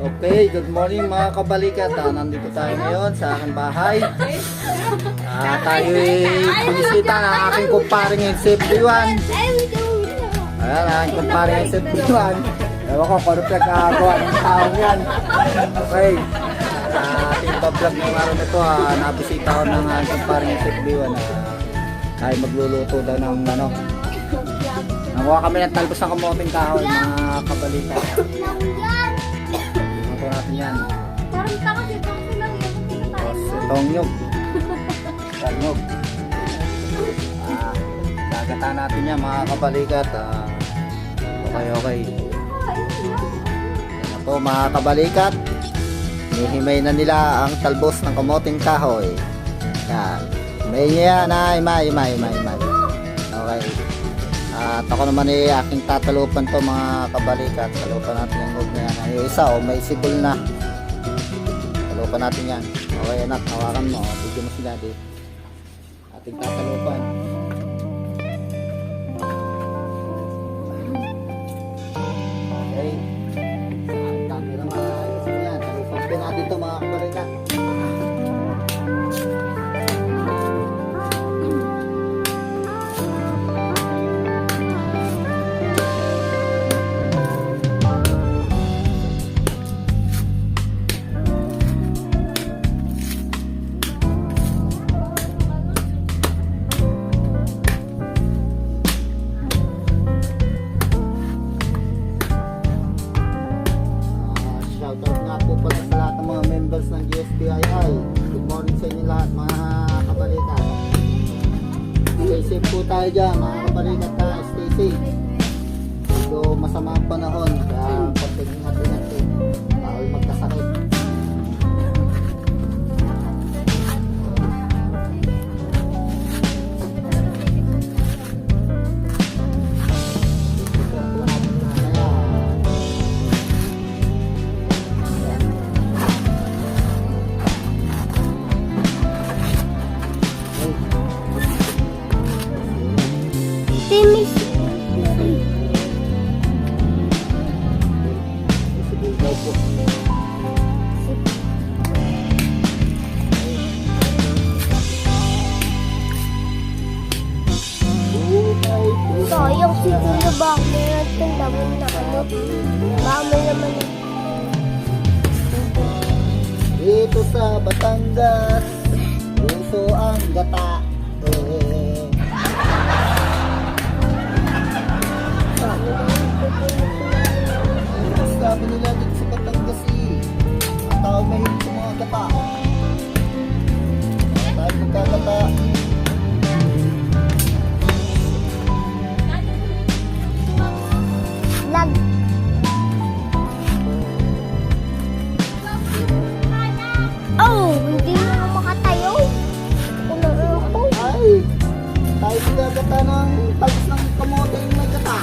Okay, good morning mga kabalikat. Nandito tayo ngayon sa aking bahay. Tayo binisita ng aking kumparing yung CFD1. Ayan, aking kumparing yung CFD1. Ewan ko, paano pinagkagawa ng taong yan. Okay, ating bablog ng araw nito. Nabisita ko ng aking kumparing yung CFD1. Tayo magluluto daw ng ano. Nakuha kami ng talbos ng kamoting kahoy mga kabalikat. Luto natin yan. Parang takot ito kasi lang yung pinakain mo. Itong nyug. Nyug. Gagataan natin yan mga kabalikat. Okay. Yan po mga kabalikat. Nihimay na nila ang talbos ng kamoting kahoy. Yan. May niya na imay. Okay. At ako naman aking tatalupan to mga kabalikat. Talupan natin yung nyug na yan. Yung isa may sibol na. Talupan natin yan. Okay anak, hawakan mo. Bigyan mo si daddy. Ating tatalupan. Okay. Ang dami naman. Ayusin yan. Talupan po natin to mga kabalikat. Shoutout nga po pala sa lahat ng mga members ng GSBII. Good morning sa inyo lahat mga kabalikat. Stay safe po tayo dyan mga kabalikat ha. Stay safe. Medyo masama ang panahon. Kaya pagpag-ingat-ingat po. Bawal magkasakit. Timis. Sayang si Kuya Bakmer at tandaan na ano. Bakmer naman na. Dito sa Batangas, uso ang gata. Sabi nila dito sa Batangas ang tao mahilig sa mga gata. Tayo magkagata. Lag. Oh, hindi na ako makatayo. Ano po? Ay, tayo magkagata ng talbos ng kamote yung may gata.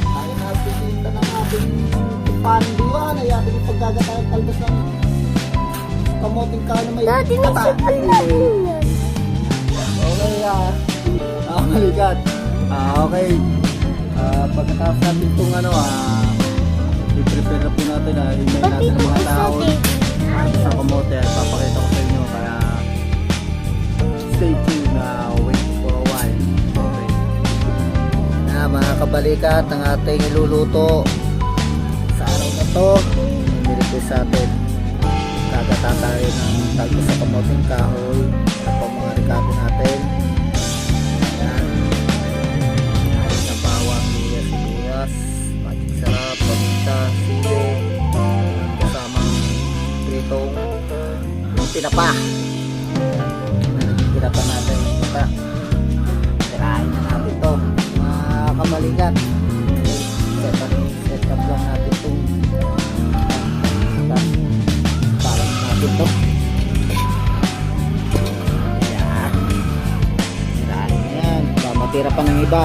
Tayo nagsisinta ng ating pandiwan ay ating ipagkagata ng talbos ng kamoting kahoy na may Dati gata. nasipan natin yan. Okay, balikat. Okay. Pagkatapos natin itong ano, i-prepare na po natin, i-mail Pati natin ang mga isa tao din. sa kamote. Papakita ko sa inyo, kaya stay tuned na wait for a while. Okay. Mga kabalikat, ang ating iluluto sa araw na to, nirequest sa atin. Gagata tayo ng talbos sa kamoting kahoy. Ito po mga rekado natin. Ayan. Ayos na bawang, luya, sibuyas, magic sarap, paminta, sili, kasamang pritong tinapa. Tinapa natin yung tinapa. Tirahin na natin to mga kabalikat. Set up lang natin itong parang natin to. Ayan. Tirahin na yan. Baka matira pa ng iba.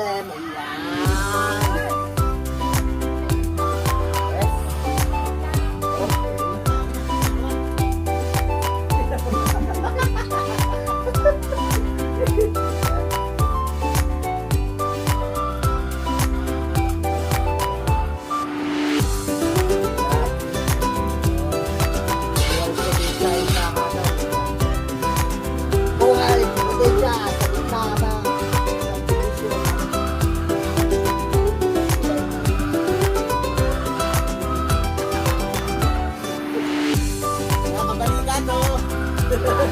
natin. Ayan. Yes. Buhay, probinsya, sa gitna ng subdivision. Mga kabalikan, no? Ayan.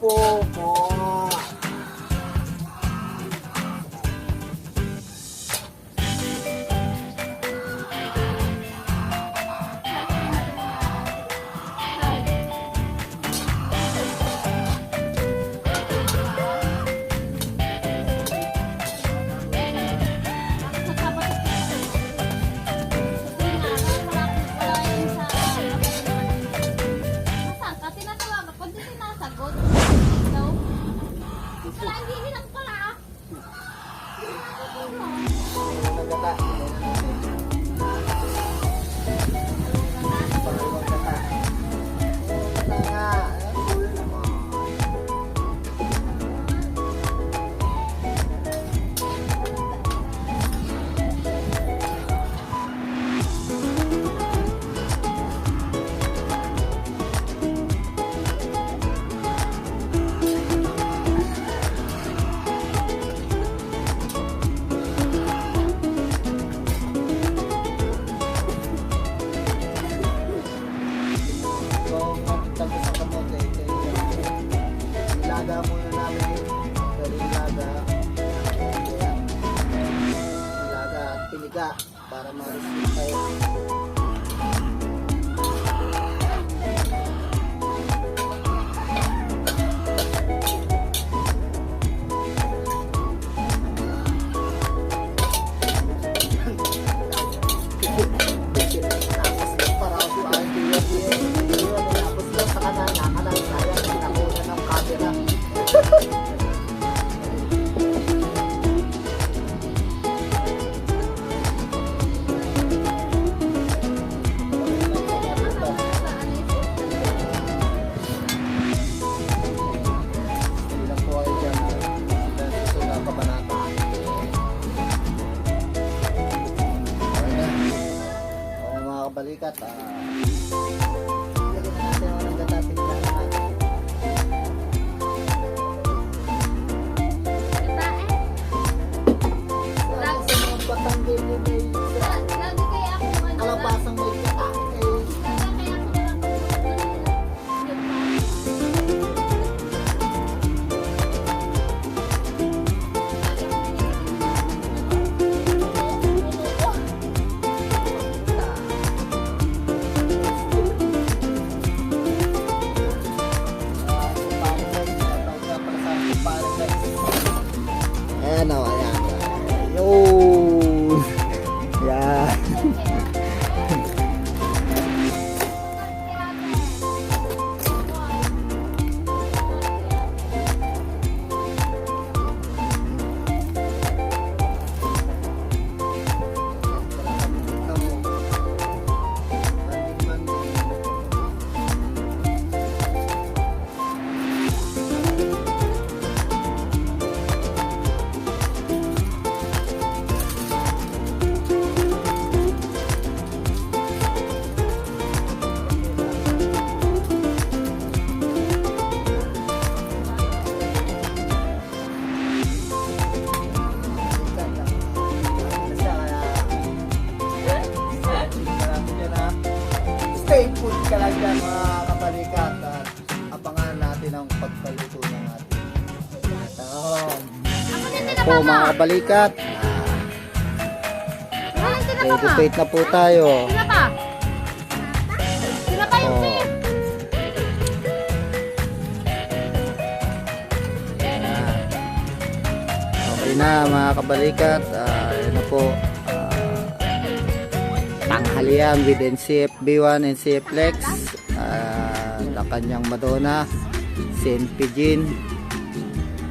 Po. Para ma-receive tayo. Balikat, lagyan na natin ang gatating lang natin. Lagi sa mga Batanggay ni may kalabasang may katae. Ayan o, ayan. Yun. Ayan. Stay put ka lang dyan mga kapalikat at abangan natin ang pagpaluto ng ating po mga kapalikat. Educate na po tayo. Oh. Okay na mga kabalikat, yun na po, tanghalian with NCFB1 and NCF Lex, na kanyang Madonna, Saint Pigeon,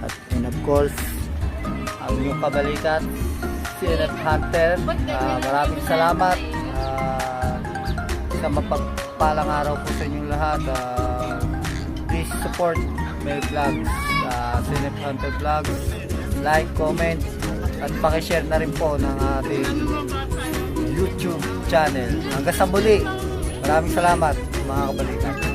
at and of course ang inyong kabalikat, Sinat Hunter. Maraming salamat, sa mapagpalang araw po sa inyong lahat. Please support my vlogs, Sinat Hunter Vlogs, like, comment, at pakishare na rin po ng ating YouTube channel. Hanggang sa muli, maraming salamat mga kabalikat.